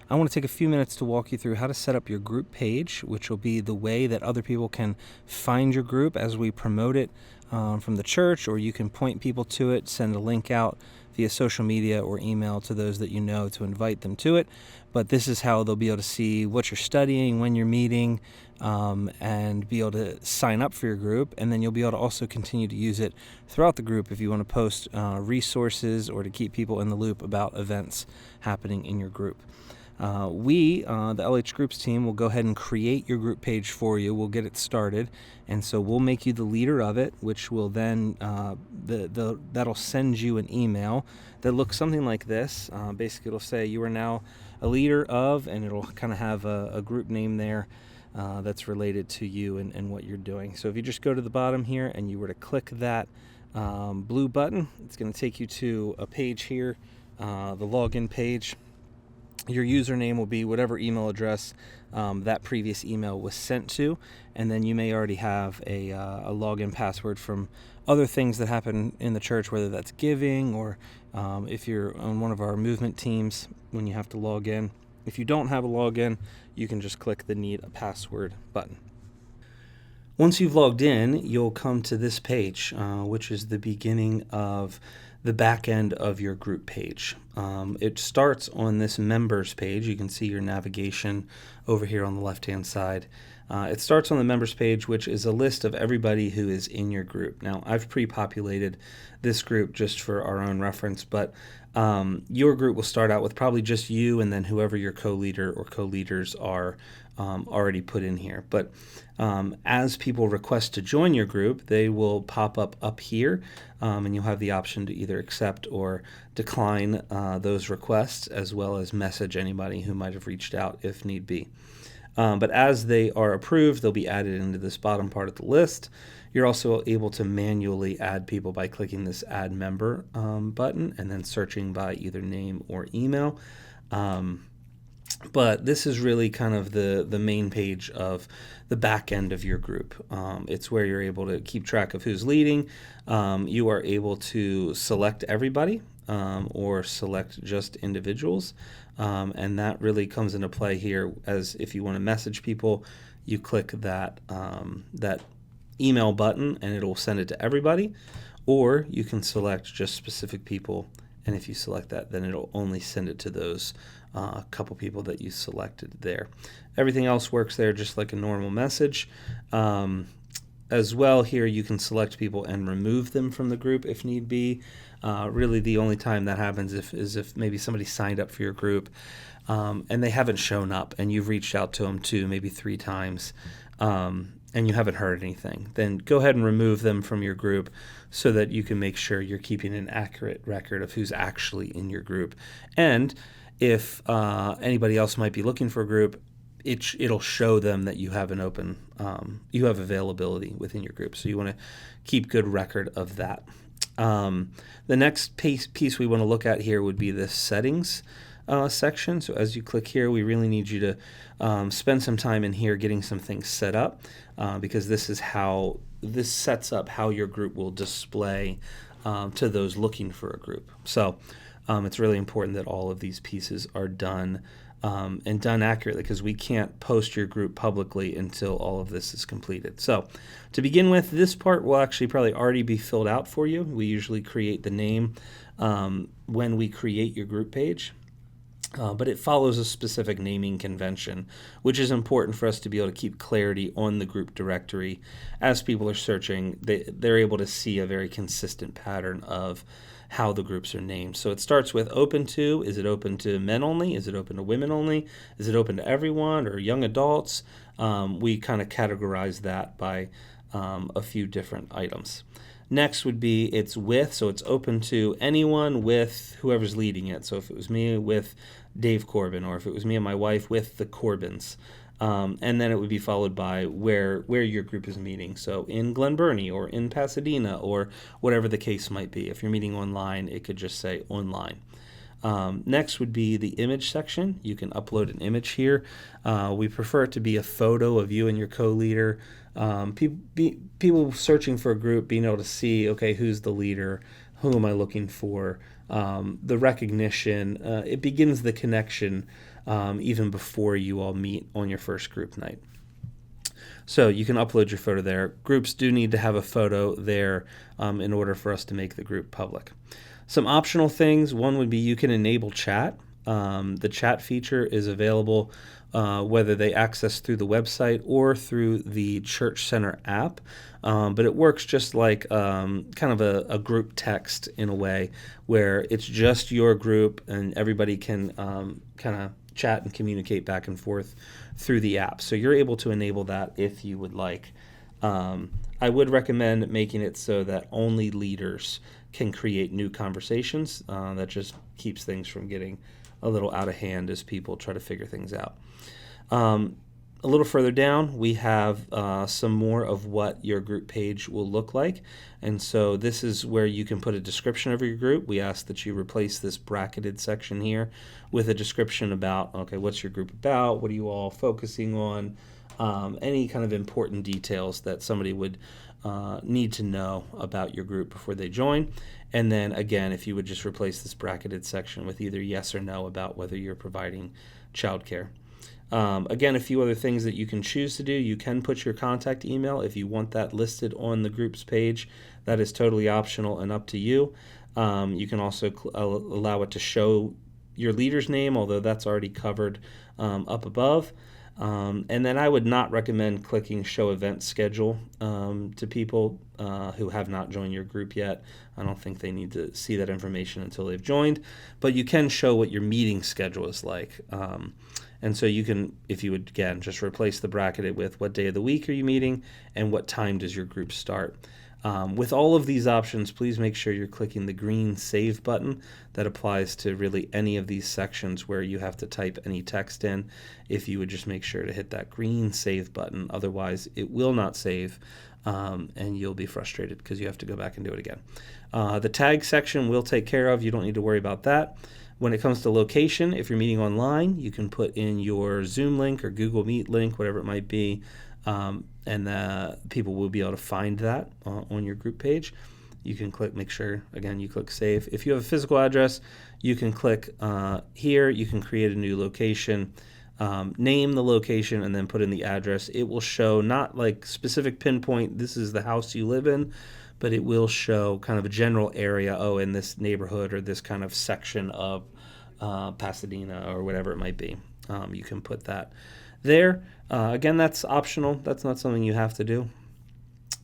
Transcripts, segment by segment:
I want to take a few minutes to walk you through how to set up your group page, which will be the way that other people can find your group as we promote it from the church, or you can point people to it, send a link out via social media or email to those that you know to invite them to it. But this is how they'll be able to see what you're studying, when you're meeting, and be able to sign up for your group. And then you'll be able to also continue to use it throughout the group if you want to post resources or to keep people in the loop about events happening in your group. The LH Groups team, will go ahead and create your group page for you. We'll get it started, and so we'll make you the leader of it, which will then that'll send you an email that looks something like this. Basically, it'll say you are now a leader of, and it'll kind of have a group name there that's related to you and what you're doing. So if you just go to the bottom here and you were to click that blue button, it's going to take you to a page here, the login page. Your username will be whatever email address that previous email was sent to, and then you may already have a login password from other things that happen in the church, whether that's giving or if you're on one of our movement teams when you have to log in. If you don't have a login, you can just click the Need a Password button. Once you've logged in, you'll come to this page, which is the beginning of the back end of your group page. It starts on this members page. You can see your navigation over here on the left-hand side. It starts on the members page, which is a list of everybody who is in your group. Now, I've pre-populated this group just for our own reference, but your group will start out with probably just you and then whoever your co-leader or co-leaders are already put in here. But as people request to join your group, they will pop up here, and you'll have the option to either accept or decline those requests, as well as message anybody who might have reached out if need be. But as they are approved, they'll be added into this bottom part of the list. You're also able to manually add people by clicking this Add Member button and then searching by either name or email. But this is really kind of the main page of the back end of your group. It's where you're able to keep track of who's leading. You are able to select everybody or select just individuals. And that really comes into play here, as if you want to message people, you click that email button and it'll send it to everybody. Or you can select just specific people, and if you select that, then it'll only send it to those couple people that you selected there. Everything else works there just like a normal message. As well, here you can select people and remove them from the group if need be. Really, the only time that happens is if maybe somebody signed up for your group and they haven't shown up, and you've reached out to them 2, maybe 3 times, and you haven't heard anything. Then go ahead and remove them from your group so that you can make sure you're keeping an accurate record of who's actually in your group. And if anybody else might be looking for a group, it'll show them that you have an open, you have availability within your group. So you want to keep good record of that. The next piece we want to look at here would be the settings section. So as you click here, we really need you to spend some time in here getting some things set up, because this sets up how your group will display to those looking for a group. So it's really important that all of these pieces are done and done accurately, because we can't post your group publicly until all of this is completed. So to begin with, this part will actually probably already be filled out for you. We usually create the name when we create your group page. But it follows a specific naming convention, which is important for us to be able to keep clarity on the group directory. As people are searching, they're able to see a very consistent pattern of how the groups are named. So it starts with open to. Is it open to men only? Is it open to women only? Is it open to everyone or young adults? We kind of categorize that by a few different items. Next would be it's with, so it's open to anyone with whoever's leading it. So if it was me, with Dave Corbin, or if it was me and my wife, with the Corbins. And then it would be followed by where your group is meeting. So in Glen Burnie or in Pasadena or whatever the case might be. If you're meeting online, it could just say online. Next would be the image section. You can upload an image here. We prefer it to be a photo of you and your co-leader. People searching for a group being able to see, okay, who's the leader? Who am I looking for? The recognition, it begins the connection even before you all meet on your first group night. So you can upload your photo there. Groups do need to have a photo there in order for us to make the group public. Some optional things, one would be you can enable chat. The chat feature is available whether they access through the website or through the Church Center app, but it works just like kind of a group text in a way where it's just your group and everybody can kind of chat and communicate back and forth through the app. So you're able to enable that if you would like. I would recommend making it so that only leaders can create new conversations. That just keeps things from getting a little out of hand as people try to figure things out. A little further down, we have some more of what your group page will look like. And so this is where you can put a description of your group. We ask that you replace this bracketed section here with a description about, okay, what's your group about? What are you all focusing on? Any kind of important details that somebody would need to know about your group before they join. And then again, if you would just replace this bracketed section with either yes or no about whether you're providing childcare. Again, a few other things that you can choose to do. You can put your contact email if you want that listed on the group's page. That is totally optional and up to you. You can also allow it to show your leader's name, although that's already covered up above. And then I would not recommend clicking Show Event Schedule to people who have not joined your group yet. I don't think they need to see that information until they've joined. But you can show what your meeting schedule is like. And so you can, if you would, again, just replace the bracketed with what day of the week are you meeting and what time does your group start. With all of these options, please make sure you're clicking the green Save button. That applies to really any of these sections where you have to type any text in. If you would just make sure to hit that green Save button, otherwise it will not save and you'll be frustrated because you have to go back and do it again. The tag section we'll take care of. You don't need to worry about that. When it comes to location, if you're meeting online, you can put in your Zoom link or Google Meet link, whatever it might be, and people will be able to find that on your group page. You can click, make sure, again, you click Save. If you have a physical address, you can click here. You can create a new location, name the location, and then put in the address. It will show not like specific pinpoint, this is the house you live in, but it will show kind of a general area, in this neighborhood or this kind of section of Pasadena or whatever it might be. You can put that there. Again, that's optional. That's not something you have to do.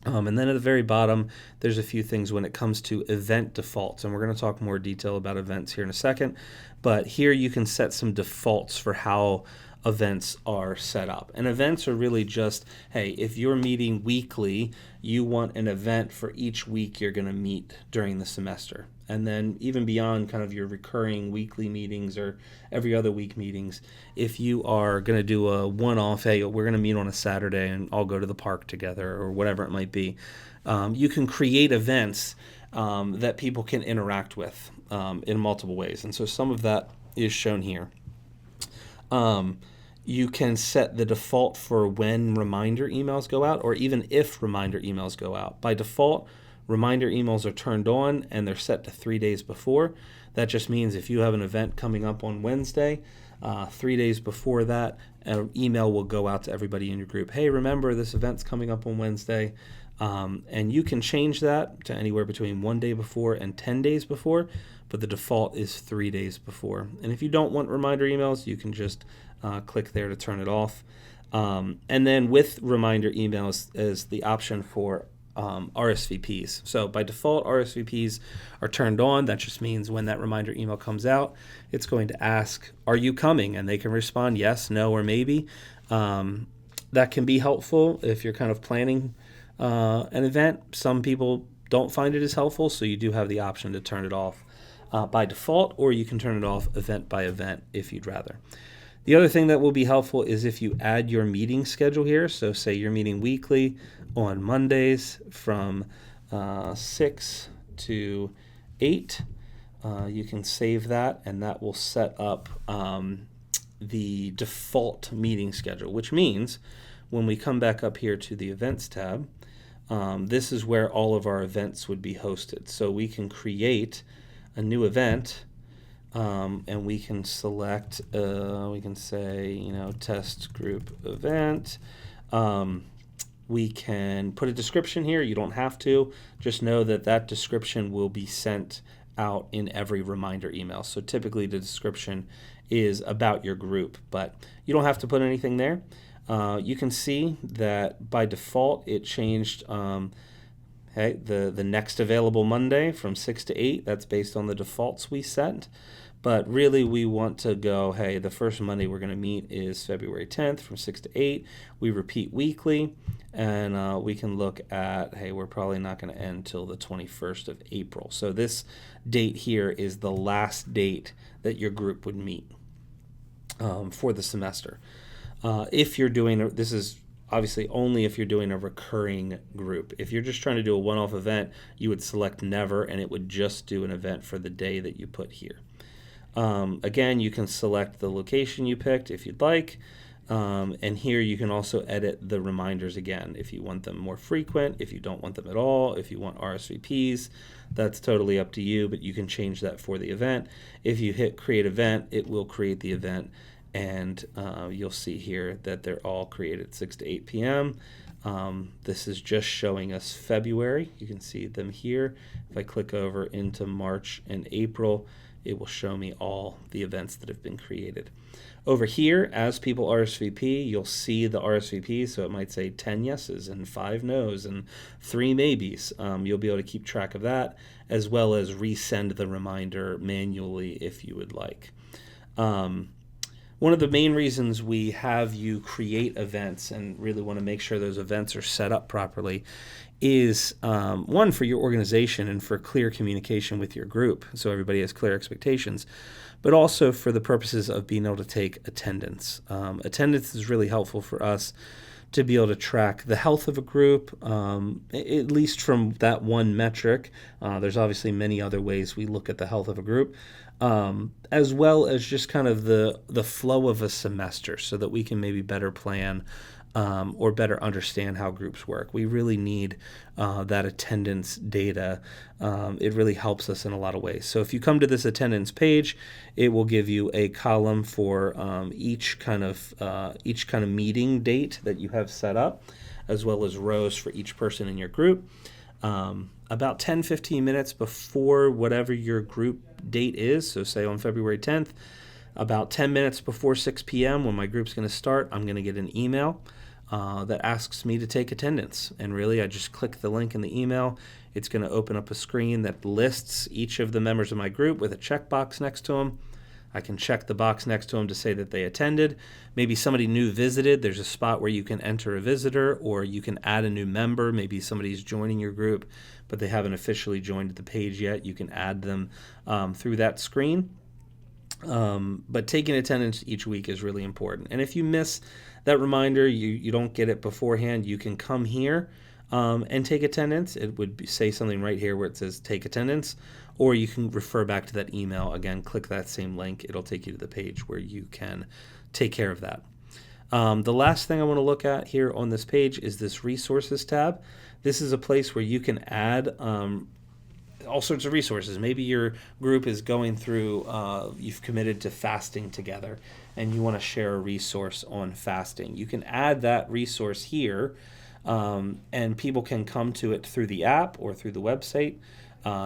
And then at the very bottom, there's a few things when it comes to event defaults. And we're going to talk more detail about events here in a second. But here you can set some defaults for how events are set up. And events are really just, hey, if you're meeting weekly, you want an event for each week you're going to meet during the semester. And then even beyond kind of your recurring weekly meetings or every other week meetings, if you are going to do a one-off, hey, we're going to meet on a Saturday and all go to the park together or whatever it might be, you can create events that people can interact with in multiple ways. And so some of that is shown here. You can set the default for when reminder emails go out or even if reminder emails go out. By default, reminder emails are turned on and they're set to 3 days before. That just means if you have an event coming up on Wednesday, 3 days before that, an email will go out to everybody in your group. Hey, remember this event's coming up on Wednesday. And you can change that to anywhere between 1 day before and 10 days before, but the default is 3 days before. And if you don't want reminder emails, you can just click there to turn it off. And then with reminder emails is the option for RSVPs. So by default, RSVPs are turned on. That just means when that reminder email comes out, it's going to ask, are you coming? And they can respond yes, no, or maybe. That can be helpful if you're kind of planning an event. Some people don't find it as helpful, so you do have the option to turn it off by default, or you can turn it off event by event if you'd rather. The other thing that will be helpful is if you add your meeting schedule here. So say you're meeting weekly on Mondays from 6 to 8. You can save that, and that will set up the default meeting schedule, which means when we come back up here to the Events tab, this is where all of our events would be hosted. So we can create a new event and we can select, we can say, test group event. We can put a description here. You don't have to. Just know that that description will be sent out in every reminder email. So typically the description is about your group, but you don't have to put anything there. You can see that by default it changed the next available Monday from 6 to 8. That's based on the defaults we set. But really, we want to go, hey, the first Monday we're going to meet is February 10th from 6 to 8. We repeat weekly, and we can look at, hey, we're probably not going to end till the 21st of April. So this date here is the last date that your group would meet for the semester. If you're doing, this is obviously only if you're doing a recurring group. If you're just trying to do a one-off event, you would select never, and it would just do an event for the day that you put here. Again, you can select the location you picked if you'd like, and here you can also edit the reminders again if you want them more frequent, if you don't want them at all, if you want RSVPs. That's totally up to you, but you can change that for the event. If you hit create event, it will create the event, and you'll see here that they're all created at 6 to 8 p.m. This is just showing us February. You can see them here. If I click over into March and April, it will show me all the events that have been created. Over here, as people RSVP, you'll see the RSVP, so it might say 10 yeses and 5 nos and 3 maybes. You'll be able to keep track of that, as well as resend the reminder manually if you would like. One of the main reasons we have you create events and really want to make sure those events are set up properly is one, for your organization and for clear communication with your group, so everybody has clear expectations, but also for the purposes of being able to take attendance. Attendance is really helpful for us to be able to track the health of a group, at least from that one metric. There's obviously many other ways we look at the health of a group, as well as just kind of the flow of a semester so that we can maybe better plan or better understand how groups work. We really need that attendance data. It really helps us in a lot of ways. So if you come to this attendance page, it will give you a column for each kind of meeting date that you have set up, as well as rows for each person in your group. About 10-15 minutes before whatever your group date is, so say on February 10th, about 10 minutes before 6 p.m. when my group's going to start, I'm going to get an email that asks me to take attendance. And really, I just click the link in the email. It's going to open up a screen that lists each of the members of my group with a checkbox next to them. I can check the box next to them to say that they attended. Maybe somebody new visited. There's a spot where you can enter a visitor, or you can add a new member. Maybe somebody's joining your group, but they haven't officially joined the page yet. You can add them through that screen. But taking attendance each week is really important. And if you miss that reminder, you don't get it beforehand, you can come here and take attendance. It would say something right here where it says take attendance, or you can refer back to that email. Again, click that same link. It'll take you to the page where you can take care of that. The last thing I want to look at here on this page is this resources tab. This is a place where you can add all sorts of resources. Maybe your group is going through, you've committed to fasting together and you want to share a resource on fasting. You can add that resource here, and people can come to it through the app or through the website.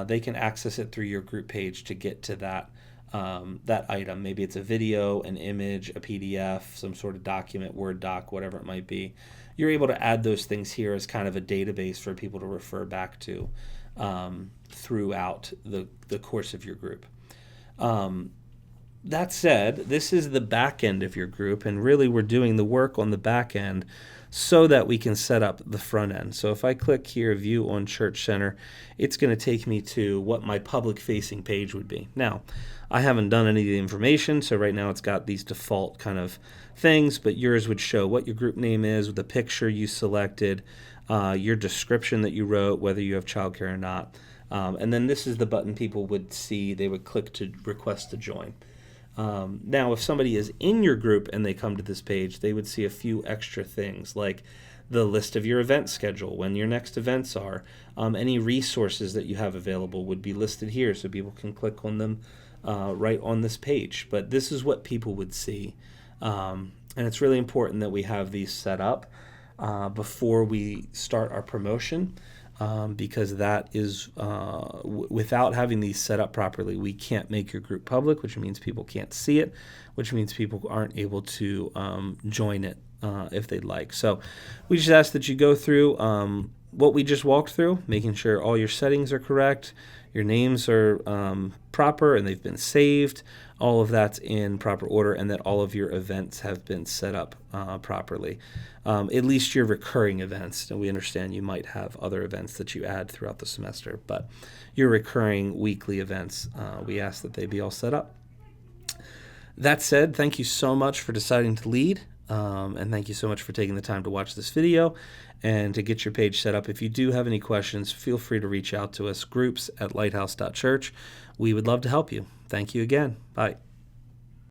They can access it through your group page to get to that item. Maybe it's a video, an image, a PDF, some sort of document, Word doc, whatever it might be. You're able to add those things here as kind of a database for people to refer back to throughout the course of your group. That said, this is the back end of your group, and really we're doing the work on the back end so that we can set up the front end. So if I click here, view on Church Center, it's going to take me to what my public facing page would be. Now, I haven't done any of the information, so right now it's got these default kind of things, but yours would show what your group name is, the picture you selected, your description that you wrote, whether you have childcare or not. And then this is the button people would see. They would click to request to join. Now, if somebody is in your group and they come to this page, they would see a few extra things like the list of your event schedule, when your next events are. Any resources that you have available would be listed here so people can click on them right on this page, but this is what people would see. And it's really important that we have these set up before we start our promotion, because that is, without having these set up properly, we can't make your group public, which means people can't see it, which means people aren't able to join it if they'd like. So we just ask that you go through what we just walked through, making sure all your settings are correct, your names are proper and they've been saved, all of that's in proper order, and that all of your events have been set up properly. At least your recurring events. And we understand you might have other events that you add throughout the semester, but your recurring weekly events, we ask that they be all set up. That said, thank you so much for deciding to lead, and thank you so much for taking the time to watch this video and to get your page set up. If you do have any questions, feel free to reach out to us, groups@lighthouse.church. We would love to help you. Thank you again. Bye.